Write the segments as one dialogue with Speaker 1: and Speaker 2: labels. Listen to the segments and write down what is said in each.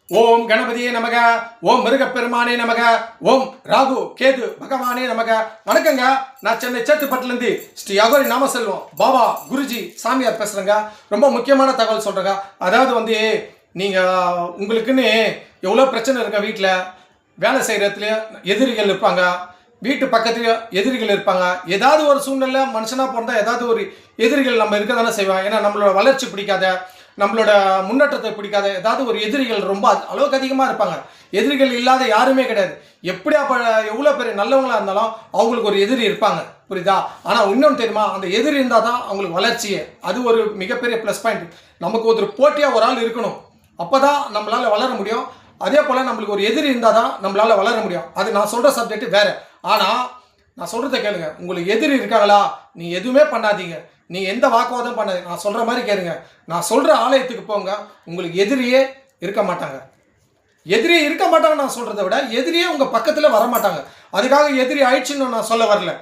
Speaker 1: ஓம் கணபதியே நமக, ஓம் மிருகப்பெருமானே நமக, ஓம் ராகு கேது பகவானே நமக. வணக்கங்க. நான் சென்னை சேத்துப்பட்டிலேருந்து ஸ்ரீ அகோரி நாமசெல்வம் பாபா குருஜி சாமியார் பேசுகிறேங்க. ரொம்ப முக்கியமான தகவல் சொல்கிறேங்க. அதாவது நீங்கள் உங்களுக்குன்னு எவ்வளோ பிரச்சனை இருக்க, வீட்டில் வேலை செய்கிறதுல எதிரிகள் இருப்பாங்க, வீட்டு பக்கத்துல எதிரிகள் இருப்பாங்க. ஏதாவது ஒரு சூழ்நிலை மனுஷனாக பிறந்தால் ஏதாவது ஒரு எதிரிகள் நம்ம இருக்க தானே செய்வாங்க. ஏன்னா நம்மளோட வளர்ச்சி பிடிக்காத, நம்மளோட முன்னேற்றத்தை பிடிக்காத ஏதாவது ஒரு எதிரிகள் ரொம்ப அளவுக்கு அதிகமாக இருப்பாங்க. எதிரிகள் இல்லாத யாருமே கிடையாது. எப்படியா எவ்வளோ பெரிய நல்லவங்களாக இருந்தாலும் அவங்களுக்கு ஒரு எதிரி இருப்பாங்க, புரியுதா? ஆனால் இன்னொன்று தெரியுமா, அந்த எதிரி இருந்தால் தான் அவங்களுக்கு வளர்ச்சியே. அது ஒரு மிகப்பெரிய ப்ளஸ் பாயிண்ட். நமக்கு ஒருத்தர் போட்டியாக ஒரு ஆள் இருக்கணும், அப்போ தான் நம்மளால் வளர முடியும். அதே போல் நம்மளுக்கு ஒரு எதிரி இருந்தால் தான் நம்மளால் வளர முடியும். அது நான் சொல்கிற சப்ஜெக்ட் வேறு. ஆனால் நான் சொல்கிறத கேளுங்க. உங்களுக்கு எதிரி இருக்காங்களா, நீ எதுவுமே பண்ணாதீங்க, நீ எந்த வாக்குவாதம் பண்ணாதீங்க. நான் சொல்கிற மாதிரி கேளுங்க. நான் சொல்கிற ஆலயத்துக்கு போங்க, உங்களுக்கு எதிரியே இருக்க மாட்டாங்க. எதிரியே இருக்க மாட்டாங்க நான் சொல்கிறத விட எதிரியே உங்கள் பக்கத்தில் வரமாட்டாங்க. அதுக்காக எதிரி ஆயிடுச்சுன்னு நான் சொல்ல வரல.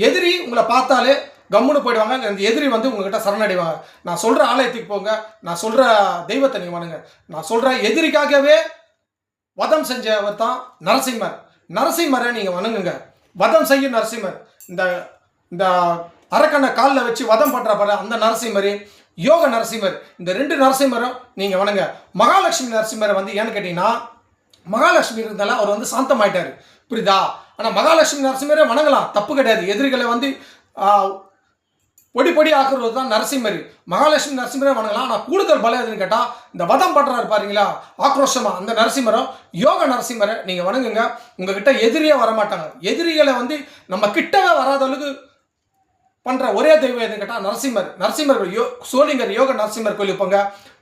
Speaker 1: எதிரி உங்களை பார்த்தாலே கம்முன்னு போயிடுவாங்க. அந்த எதிரி உங்ககிட்ட சரணடைவாங்க. நான் சொல்கிற ஆலயத்துக்கு போங்க, நான் சொல்கிற தெய்வத்தை நீங்கள் வணங்க. நான் சொல்கிற எதிரிக்காகவே வதம் செஞ்சவர் தான் நரசிம்மர். நரசிம்மரை நீங்கள் வணங்குங்க. வதம் செய்யும் நரசிம்மர், இந்த இந்த அரக்கனை காலில் வச்சு வதம் பண்ணுற பாரு அந்த நரசிம்மர், யோக நரசிம்மர், இந்த ரெண்டு நரசிம்மரும் நீங்கள் வணங்க. மகாலட்சுமி நரசிம்மரை ஏன்னு கேட்டிங்கன்னா, மகாலட்சுமி இருந்தாலும் அவர் சாந்தமாயிட்டார், புரியுதா? ஆனால் மகாலட்சுமி நரசிம்மரை வணங்கலாம், தப்பு கிடையாது. எதிரிகளை பொடி பொடி ஆக்குறது தான் நரசிம்மர். மகாலட்சுமி நரசிம்மரை வணங்கலாம். ஆனால் கூடுதல் பலம் எதுன்னு கேட்டால், இந்த வதம் பண்ணுறாரு பாருங்களா ஆக்ரோஷமாக, அந்த நரசிம்மரம் யோக நரசிம்மரை நீங்கள் வணங்குங்க. உங்ககிட்ட எதிரியே வரமாட்டாங்க. எதிரிகளை நம்ம கிட்டவே வராத அளவுக்கு பண்ணுற ஒரே தெய்வம் எதுன்னு கேட்டால் நரசிம்மர். நரசிம்மர் சோழிங்கர் யோக நரசிம்மர் கோயிலுக்கு போங்க.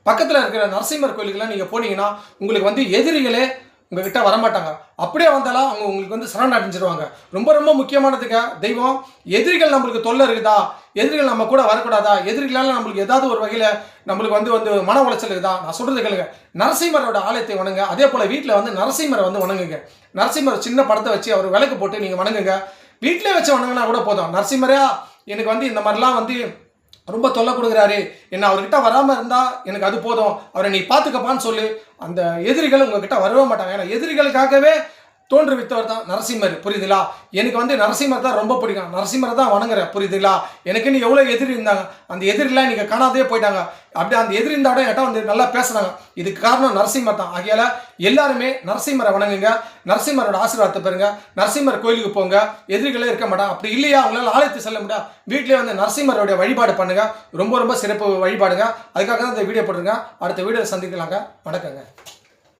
Speaker 1: பக்கத்தில் இருக்கிற நரசிம்மர் கோயிலுக்கெல்லாம் நீங்கள் போனீங்கன்னா உங்களுக்கு எதிரிகளே உங்ககிட்ட வரமாட்டாங்க. அப்படியே வந்தாலும் அவங்க உங்களுக்கு சரணடைஞ்சிருவாங்க. ரொம்ப ரொம்ப முக்கியமானதுங்க தெய்வம். எதிரிகள் நம்மளுக்கு தொல்லை இருக்குதா, எதிரிகள் நம்ம கூட வரக்கூடாதா, எதிரிகளால் நம்மளுக்கு ஏதாவது ஒரு வகையில் நம்மளுக்கு மன உளைச்சல் இருக்குதா, நான் சொல்கிறது கேளுங்க. நரசிம்மரோட ஆலயத்தை வணங்க. அதே போல் வீட்டில் நரசிம்மரை வணங்குங்க. நரசிம்மர் சின்ன படத்தை வச்சு அவர் விளக்கு போட்டு நீங்கள் வணங்குங்க. வீட்டிலே வச்சு வணங்கினா கூட போதும். நரசிம்மரா எனக்கு இந்த மாதிரிலாம் ரொம்ப தொல்லை கொடுக்குறாரு, என்ன அவர்கிட்ட வராமல் இருந்தால் எனக்கு அது போதும், அவரை நீ பார்த்துக்கப்பான்னு சொல்லி அந்த எதிரிகள் உங்ககிட்ட வரவே மாட்டாங்க. ஏன்னா எதிரிகளுக்காகவே தோன்றுவித்தவர் தான் நரசிம்மர், புரியுதுங்களா? எனக்கு நரசிம்மர் தான் ரொம்ப பிடிக்கும். நரசிம்மரை தான் வணங்குறேன், புரியுதுங்களா? எனக்குன்னு எவ்வளோ எதிரி இருந்தாங்க, அந்த எதிரிலாம் நீங்கள் காணாதே போயிட்டாங்க. அப்படியே அந்த எதிரி இருந்தாலும் என்கிட்ட நல்லா பேசுனாங்க. இதுக்கு காரணம் நரசிம்மர் தான். ஆகையால் எல்லாருமே நரசிம்மரை வணங்குங்க. நரசிம்மரோட ஆசீர்வாதத்தை பெறுங்க. நரசிம்மர் கோயிலுக்கு போங்க, எதிரிகளே இருக்க மாட்டாங்க. அப்படி இல்லையா அவங்களால ஆலயத்தை செல்ல முடியாது, வீட்டிலே நரசிம்மரோட வழிபாடு பண்ணுங்க. ரொம்ப ரொம்ப சிறப்பு வழிபாடுங்க. அதுக்காக தான் இந்த வீடியோ போட்டுருங்க. அடுத்த வீடியோ சந்திக்கலாங்க. வணக்கங்க.